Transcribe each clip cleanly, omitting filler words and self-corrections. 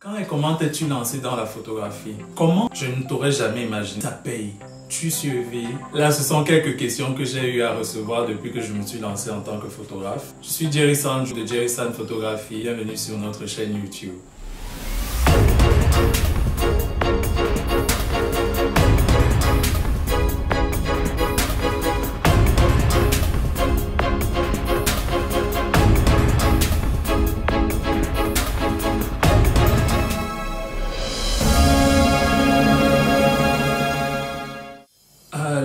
Quand et comment t'es-tu lancé dans la photographie? Comment? Je ne t'aurais jamais imaginé. Ça paye. Tu survis. Là, ce sont quelques questions que j'ai eu à recevoir depuis que je me suis lancé en tant que photographe. Je suis Jerry Sanj de Jerry Sanj Photographie. Bienvenue sur notre chaîne YouTube.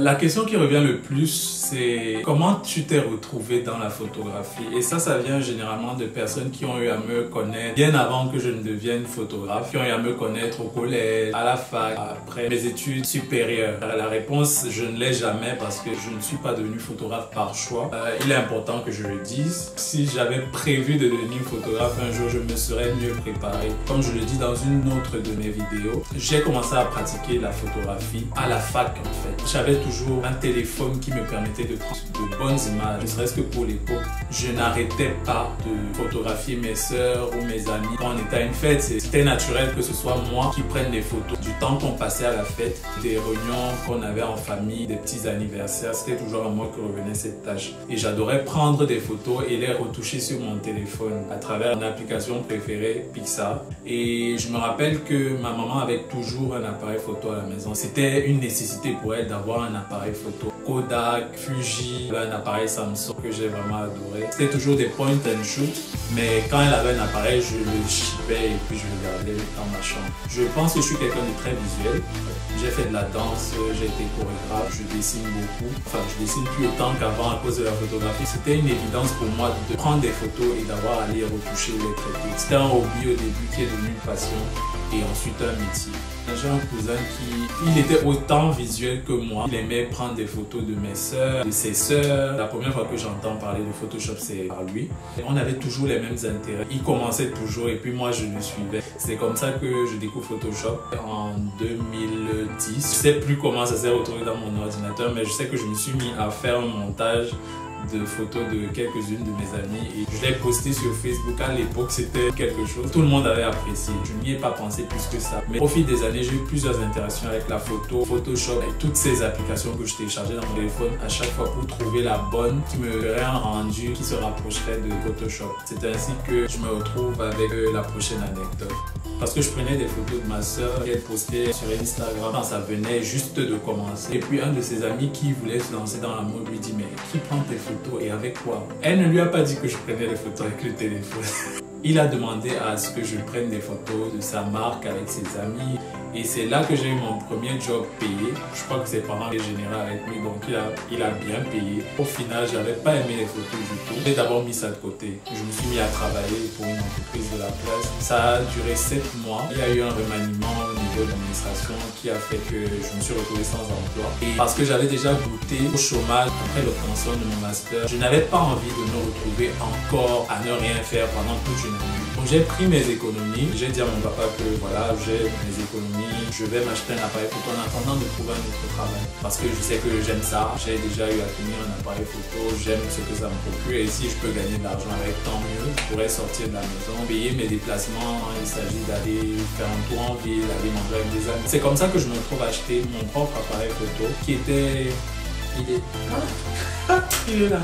La question qui revient le plus, c'est comment tu t'es retrouvé dans la photographie. Et ça vient généralement de personnes qui ont eu à me connaître bien avant que je ne devienne photographe, qui ont eu à me connaître au collège, à la fac, après mes études supérieures. La réponse, je ne l'ai jamais parce que je ne suis pas devenu photographe par choix. Il est important que je le dise. Si j'avais prévu de devenir photographe un jour, je me serais mieux préparé. Comme je le dis dans une autre de mes vidéos, j'ai commencé à pratiquer la photographie à la fac en fait. J'avais toujours un téléphone qui me permettait de prendre de bonnes images, ne serait-ce que pour l'époque. Je n'arrêtais pas de photographier mes sœurs ou mes amis. Quand on était à une fête, c'était naturel que ce soit moi qui prenne des photos du temps qu'on passait à la fête, des réunions qu'on avait en famille, des petits anniversaires. C'était toujours à moi que revenait cette tâche. Et j'adorais prendre des photos et les retoucher sur mon téléphone à travers une application préférée, Pixar. Et je me rappelle que ma maman avait toujours un appareil photo à la maison. C'était une nécessité pour elle d'avoir un appareil photo. Kodak, Fuji, un appareil Samsung que j'ai vraiment adoré. C'était toujours des point and shoot, mais quand elle avait un appareil, je le shippais et puis je le gardais dans ma chambre. Je pense que je suis quelqu'un de très visuel. J'ai fait de la danse, j'ai été chorégraphe, je dessine beaucoup. Enfin, je dessine plus autant qu'avant à cause de la photographie. C'était une évidence pour moi de prendre des photos et d'avoir à les retoucher ou les traiter. C'était un hobby au début qui est devenu une passion et ensuite un métier. J'ai un cousin il était autant visuel que moi. Il aimait prendre des photos de mes sœurs, de ses sœurs. La première fois que j'entends parler de Photoshop, c'est par lui. Et on avait toujours les mêmes intérêts. Il commençait toujours et puis moi, je le suivais. C'est comme ça que je découvre Photoshop en 2010. Je sais plus comment ça s'est retrouvé dans mon ordinateur, mais je sais que je me suis mis à faire un montage de photos de quelques-unes de mes amies et je l'ai posté sur Facebook. À l'époque, c'était quelque chose. Tout le monde avait apprécié. Je n'y ai pas pensé plus que ça. Mais au fil des années, j'ai eu plusieurs interactions avec la photo, Photoshop et toutes ces applications que je téléchargeais dans mon téléphone à chaque fois pour trouver la bonne qui me ferait un rendu qui se rapprocherait de Photoshop. C'est ainsi que je me retrouve avec la prochaine anecdote. Parce que je prenais des photos de ma soeur qu'elle postait sur Instagram quand ça venait juste de commencer. Et puis un de ses amis qui voulait se lancer dans la mode lui dit mais qui prend tes photos et avec quoi? Elle ne lui a pas dit que je prenais les photos avec le téléphone. Il a demandé à ce que je prenne des photos de sa marque avec ses amis. Et c'est là que j'ai eu mon premier job payé. Je crois que ses parents avaient généré avec lui, donc il a bien payé. Au final, je n'avais pas aimé les photos du tout. J'ai d'abord mis ça de côté. Je me suis mis à travailler pour une entreprise de la place. Ça a duré 7 mois. Il y a eu un remaniement au niveau de l'administration qui a fait que je me suis retrouvé sans emploi. Et parce que j'avais déjà goûté au chômage après l'obtention de mon master, je n'avais pas envie de me retrouver encore à ne rien faire pendant toute une année. Donc j'ai pris mes économies. J'ai dit à mon papa que voilà, j'ai mes économies. Je vais m'acheter un appareil photo en attendant de trouver un autre travail. Parce que je sais que j'aime ça. J'ai déjà eu à tenir un appareil photo. J'aime ce que ça me procure. Et si je peux gagner de l'argent avec, tant mieux. Je pourrais sortir de la maison, payer mes déplacements. Il s'agit d'aller faire un tour en ville, d'aller manger avec des amis. C'est comme ça que je me retrouve à acheter mon propre appareil photo qui était... Il est là.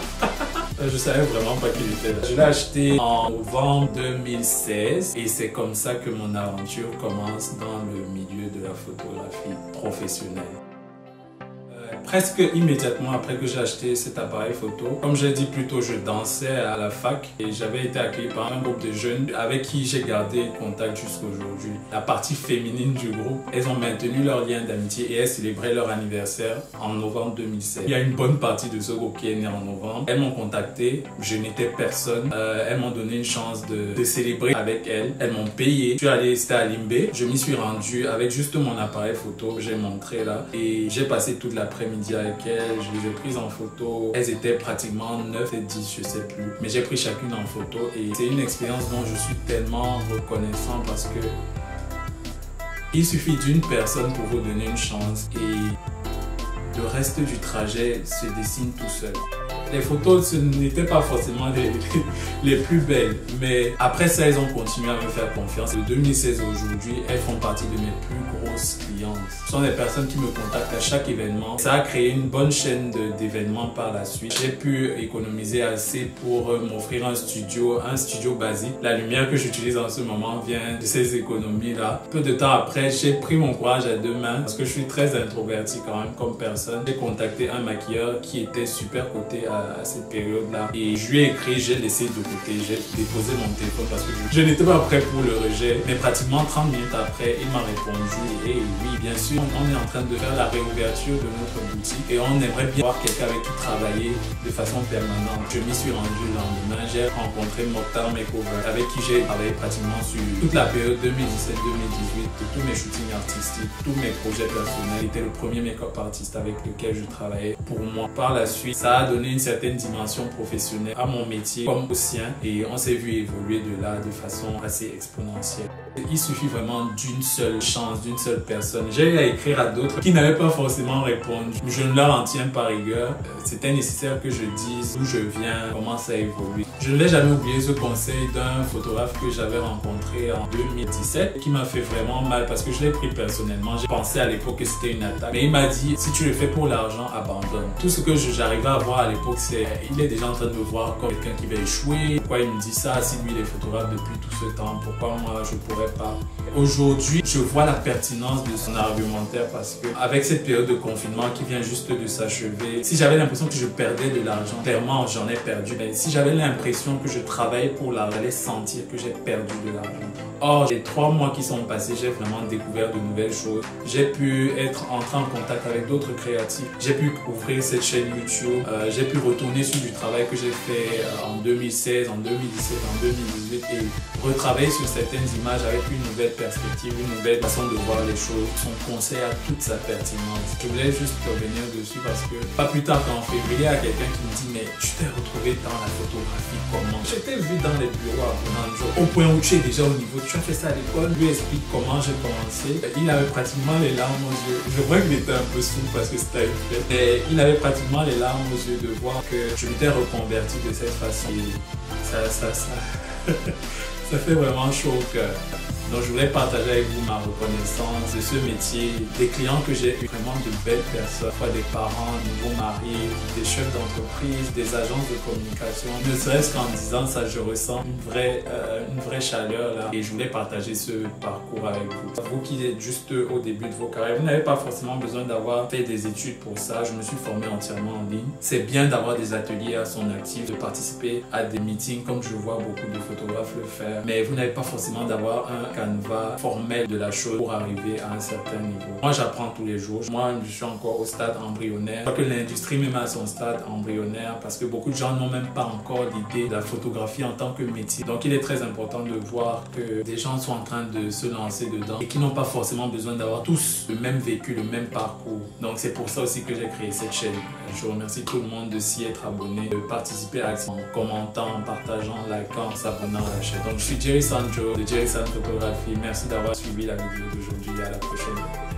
Je savais vraiment pas qu'il était là. Je l'ai acheté en novembre 2016 et c'est comme ça que mon aventure commence dans le milieu de la photographie professionnelle. Presque immédiatement après que j'ai acheté cet appareil photo, comme j'ai dit plus tôt, je dansais à la fac et j'avais été accueilli par un groupe de jeunes avec qui j'ai gardé contact jusqu'à aujourd'hui. La partie féminine du groupe, elles ont maintenu leur lien d'amitié et elles célébraient leur anniversaire en novembre 2016. Il y a une bonne partie de ce groupe qui est né en novembre. Elles m'ont contacté, je n'étais personne. Elles m'ont donné une chance de célébrer avec elles. Elles m'ont payé. Je suis allé, c'était à Limbé. Je m'y suis rendu avec juste mon appareil photo. J'ai montré là et j'ai passé toute l'après-midi avec elles, je les ai prises en photo. Elles étaient pratiquement 9 et 10, je sais plus. Mais j'ai pris chacune en photo et c'est une expérience dont je suis tellement reconnaissant parce que il suffit d'une personne pour vous donner une chance et le reste du trajet se dessine tout seul. Les photos, ce n'étaient pas forcément les plus belles. Mais après ça, elles ont continué à me faire confiance. De 2016 aujourd'hui, elles font partie de mes plus grosses clientes. Ce sont des personnes qui me contactent à chaque événement. Ça a créé une bonne chaîne d'événements par la suite. J'ai pu économiser assez pour m'offrir un studio basique. La lumière que j'utilise en ce moment vient de ces économies-là. Peu de temps après, j'ai pris mon courage à deux mains parce que je suis très introverti quand même comme personne. J'ai contacté un maquilleur qui était super coté à cette période-là et je lui ai écrit, j'ai laissé de côté, j'ai déposé mon téléphone parce que je n'étais pas prêt pour le rejet. Mais pratiquement 30 minutes après, il m'a répondu et oui, bien sûr, on est en train de faire la réouverture de notre boutique et on aimerait bien voir quelqu'un avec qui travailler de façon permanente. Je m'y suis rendu le lendemain, j'ai rencontré Mokhtar Makeover avec qui j'ai travaillé pratiquement sur toute la période 2017-2018 de tous mes shootings artistiques, tous mes projets personnels. Il était le premier make-up artiste avec lequel je travaillais pour moi. Par la suite, ça a donné une certaine dimension professionnelle à mon métier comme au sien et on s'est vu évoluer de là de façon assez exponentielle. Il suffit vraiment d'une seule chance, d'une seule personne. J'ai eu à écrire à d'autres qui n'avaient pas forcément répondu. Je ne leur en tiens pas rigueur. C'était nécessaire que je dise d'où je viens, comment ça évolue. Je ne vais jamais oublier ce conseil d'un photographe que j'avais rencontré en 2017 qui m'a fait vraiment mal parce que je l'ai pris personnellement. J'ai pensé à l'époque que c'était une attaque. Mais il m'a dit, si tu le fais pour l'argent, abandonne. Tout ce que j'arrivais à voir à l'époque, c'est il est déjà en train de me voir comme quelqu'un qui va échouer. Pourquoi il me dit ça si lui il est photographe depuis tout ce temps? Pourquoi moi je pourrais pas? Aujourd'hui, je vois la pertinence de son argumentaire parce que avec cette période de confinement qui vient juste de s'achever, si j'avais l'impression que je perdais de l'argent, clairement j'en ai perdu. Mais si j'avais l'impression que je travaillais pour l'argent, j'allais sentir que j'ai perdu de l'argent. Or, les 3 mois qui sont passés, j'ai vraiment découvert de nouvelles choses. J'ai pu entrer en contact avec d'autres créatifs. J'ai pu ouvrir cette chaîne YouTube. J'ai pu retourner sur du travail que j'ai fait en 2016, en 2017, en 2018 et retravailler sur certaines images avec une nouvelle perspective, une nouvelle façon de voir les choses. Son conseil a toute sa pertinence. Je voulais juste revenir dessus parce que pas plus tard qu'en février, il y a quelqu'un qui me dit mais tu t'es retrouvé dans la photographie comment? Je t'ai vu dans les bureaux à Bonanjo, au point où tu es déjà au niveau, tu as fait ça à l'école. Je lui explique comment j'ai commencé. Il avait pratiquement les larmes aux yeux. Je vois qu'il était un peu sourd parce que c'était une fête. Mais il avait pratiquement les larmes aux yeux de voir que je m'étais reconverti de cette façon. Ça fait vraiment chaud au cœur. Donc je voulais partager avec vous ma reconnaissance de ce métier, des clients que j'ai eu, vraiment de belles personnes, soit des parents, nouveaux maris, des chefs d'entreprise, des agences de communication. Ne serait-ce qu'en disant ça, je ressens une vraie chaleur là. Et je voulais partager ce parcours avec vous. Vous qui êtes juste au début de vos carrières, vous n'avez pas forcément besoin d'avoir fait des études pour ça. Je me suis formé entièrement en ligne. C'est bien d'avoir des ateliers à son actif, de participer à des meetings comme je vois beaucoup de photographes le faire. Mais vous n'avez pas forcément d'avoir un canevas formel de la chose pour arriver à un certain niveau. Moi, j'apprends tous les jours. Moi, je suis encore au stade embryonnaire. Je crois que l'industrie même à son stade embryonnaire parce que beaucoup de gens n'ont même pas encore l'idée de la photographie en tant que métier. Donc, il est très important de voir que des gens sont en train de se lancer dedans et qui n'ont pas forcément besoin d'avoir tous le même vécu, le même parcours. Donc, c'est pour ça aussi que j'ai créé cette chaîne. Je remercie tout le monde de s'y être abonné, de participer à en commentant, en partageant, likant, s'abonnant à la chaîne. Donc, je suis Jerry Sandro de Jerry Sandro Photographie. Merci d'avoir suivi la vidéo d'aujourd'hui. À la prochaine.